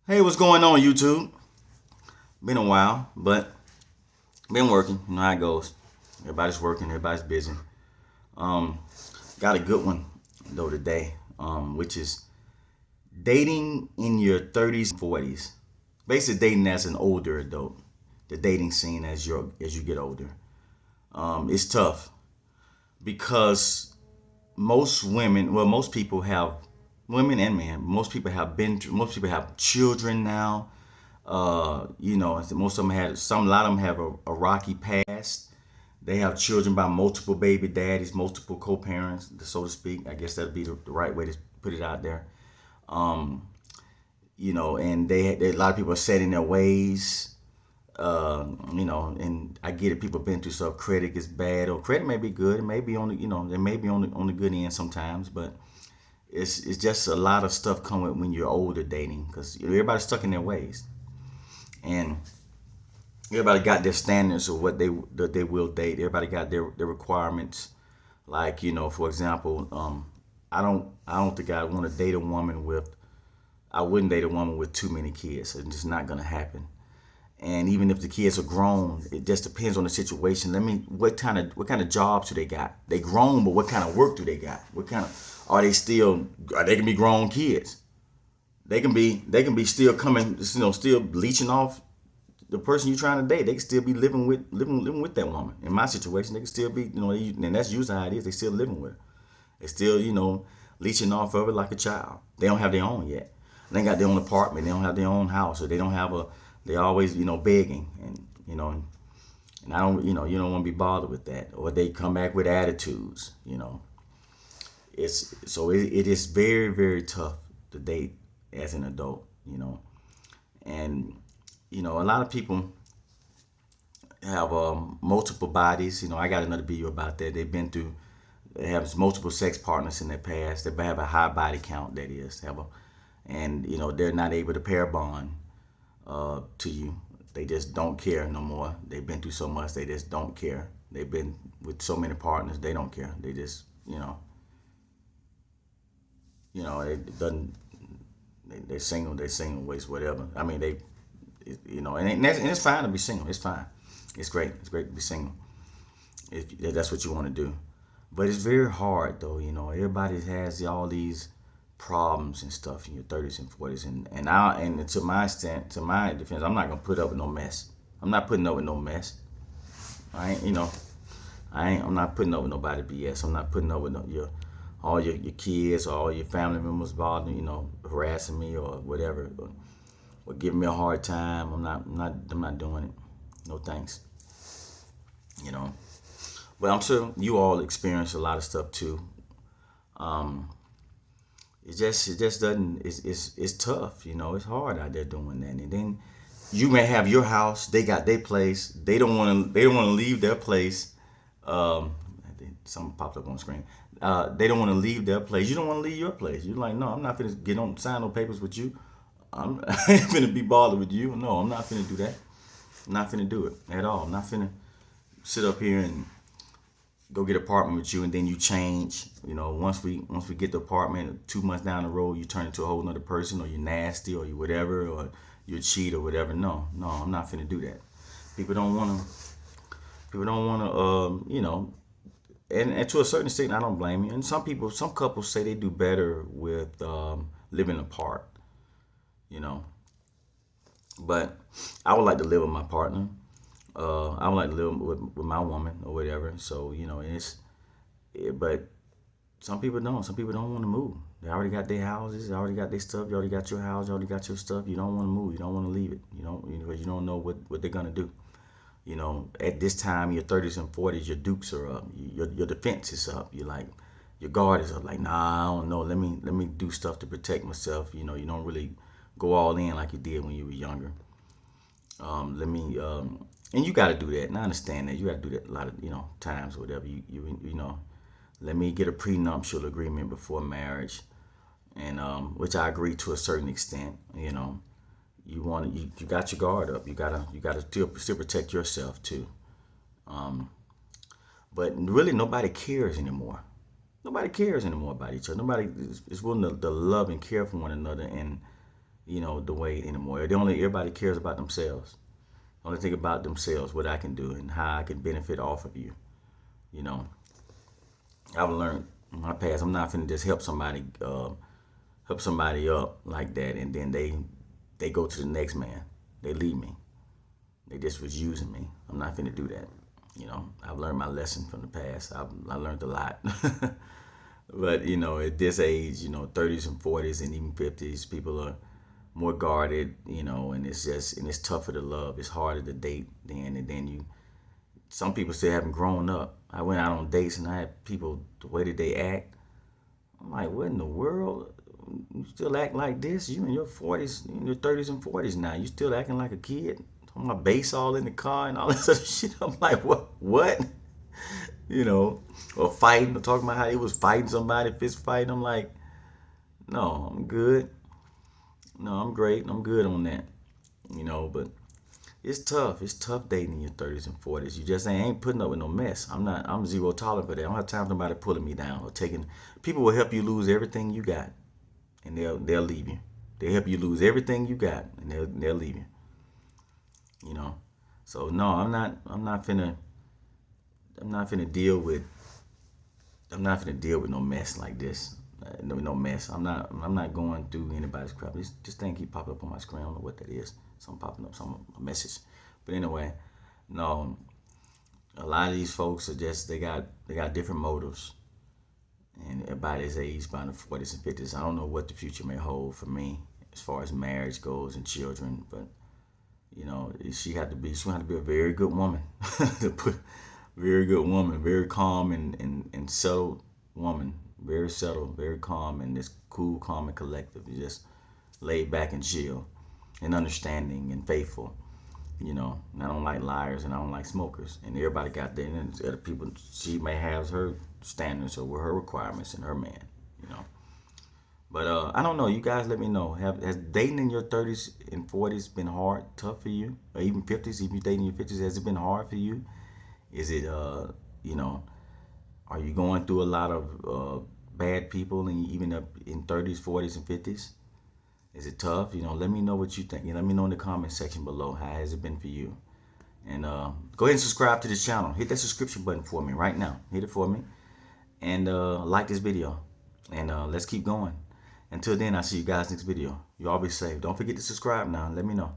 Hey, what's going on, YouTube? Been a while, but been working. You know how it goes. Everybody's working. Everybody's busy. Um, got a good one though today, which is dating in your 30s and 40s. Basically, dating as an older adult. The dating scene as you get older. It's tough because most women, well, most people have women and men. Most people have children now. Most of them had some. A lot of them have a rocky past. They have children by multiple baby daddies, multiple co-parents, so to speak. I guess that'd be the right way to put it out there. Um, and a lot of people are set in their ways. And I get it. People been through stuff. Credit is bad, or credit may be good. It may be on the, they may be on the good end sometimes, but it's just a lot of stuff coming when you're older dating because everybody's stuck in their ways, and everybody got their standards of what they will date. Everybody got their requirements. Like for example, I don't think I want to date a woman with. I wouldn't date a woman with too many kids. It's just not gonna happen. And even if the kids are grown, it just depends on the situation. What kind of jobs do they got? They grown, but what kind of work do they got? What kind of are they still? Are they can be grown kids? They can be still coming, still leeching off the person you're trying to date. They can still be living with that woman. In my situation, they can still be, and that's usually how it is. They still living with her. They still, leeching off of it like a child. They don't have their own yet. They ain't got their own apartment. They don't have their own house, or they don't have a. They always, begging, and I don't, you don't want to be bothered with that. Or they come back with attitudes. It is very very tough to date as an adult. And a lot of people have multiple bodies. I got another video about that. They have multiple sex partners in their past. They have a high body count. That is, and they're not able to pair bond to you. They just don't care no more. They've been through so much. They just don't care. They've been with so many partners. They don't care. They just it doesn't. They're single. They're single. Waste whatever. I mean, and it's fine to be single. It's fine. It's great. It's great to be single if that's what you want to do. But it's very hard though. Everybody has all these problems and stuff in your 30s and 40s, and to my extent, to my defense, I'm not gonna put up with no mess. I'm not putting up with no mess. I ain't. I'm not putting up with nobody BS. I'm not putting up with all your kids or all your family members bothering, harassing me or whatever, or giving me a hard time. I'm not doing it. No thanks. You know. But I'm sure you all experience a lot of stuff too. Um, it just doesn't. It's tough. It's hard out there doing that. And then you may have your house. They got their place. They don't want to leave their place. I think something popped up on the screen. They don't want to leave their place. You don't want to leave your place. You're like, no, I'm not finna get on sign no papers with you. I ain't finna be bothered with you. No, I'm not finna do that. I'm not finna do it at all. I'm not finna sit up here and go get an apartment with you and then you change. Once we get the apartment, 2 months down the road, you turn into a whole nother person, or you're nasty, or you whatever, or you cheat or whatever. No, no, I'm not finna do that. People don't wanna. People don't wanna. And to a certain extent, I don't blame you. And some couples say they do better with living apart. You know, but I would like to live with my partner. I would like to live with my woman or whatever. So but some people don't. Some people don't want to move. They already got their houses. They already got their stuff. You already got your house. You already got your stuff. You don't want to move. You don't want to leave it. You don't know what they're gonna do. At this time, your 30s and 40s, your dukes are up. Your defense is up. You're like, your guard is up. Like, nah, I don't know. Let me do stuff to protect myself. You don't really go all in like you did when you were younger. Let me and you got to do that. And I understand that you got to do that a lot of times or whatever. Let me get a prenuptial agreement before marriage, and which I agree to a certain extent. You got your guard up. You gotta still protect yourself too. Um, but really, nobody cares anymore. Nobody cares anymore about each other. Nobody is willing to love and care for one another, and the way anymore. Everybody cares about themselves. Only think about themselves, what I can do and how I can benefit off of you. You know, I've learned in my past. I'm not finna just help somebody up like that, and then they go to the next man. They leave me. They just was using me. I'm not finna do that. I've learned my lesson from the past. I learned a lot. But at this age, 30s and 40s and even 50s, people are more guarded, and it's tougher to love. It's harder to date then, and then some people still haven't grown up. I went out on dates and I had people, the way that they act, I'm like, what in the world? You still act like this? You in your 40s, in your 30s and 40s now. You still acting like a kid? Talking about bass all in the car and all this other shit. I'm like, what? What? Or fighting, or talking about how he was fighting somebody, fist fighting. I'm like, no, I'm good. No, I'm great. I'm good on that. But it's tough. It's tough dating in your 30s and 40s. You just ain't putting up with no mess. I'm zero tolerant for that. I don't have time for nobody pulling me down or taking. People will help you lose everything you got, and they'll leave you. They help you lose everything you got, and they'll leave you. You know. So no, I'm not finna deal with. I'm not finna deal with no mess like this. No mess. I'm not going through anybody's crap. This thing keep popping up on my screen. I don't know what that is. Something popping up, a message. But anyway, no. A lot of these folks are just they got different motives. And everybody is aged by the 40s and 50s. I don't know what the future may hold for me as far as marriage goes and children, but she had to be a very good woman. Very good woman, very calm and settled woman, very settled, very calm, and this cool, calm, and collective. You just laid back and chill, and understanding and faithful. And I don't like liars and I don't like smokers. And everybody got their, and other people. She may have her standards or her requirements and her man. You know. But I don't know. You guys, let me know. Has dating in your 30s and 40s been hard, tough for you, or even 50s? If you dating in your 50s, has it been hard for you? Is it you know, are you going through a lot of bad people, and even up in 30s, 40s, and 50s? Is it tough? Let me know what you think. Let me know in the comment section below. How has it been for you? And go ahead and subscribe to this channel. Hit that subscription button for me right now. Hit it for me. And like this video. And let's keep going. Until then, I'll see you guys next video. You all be safe. Don't forget to subscribe now. Let me know.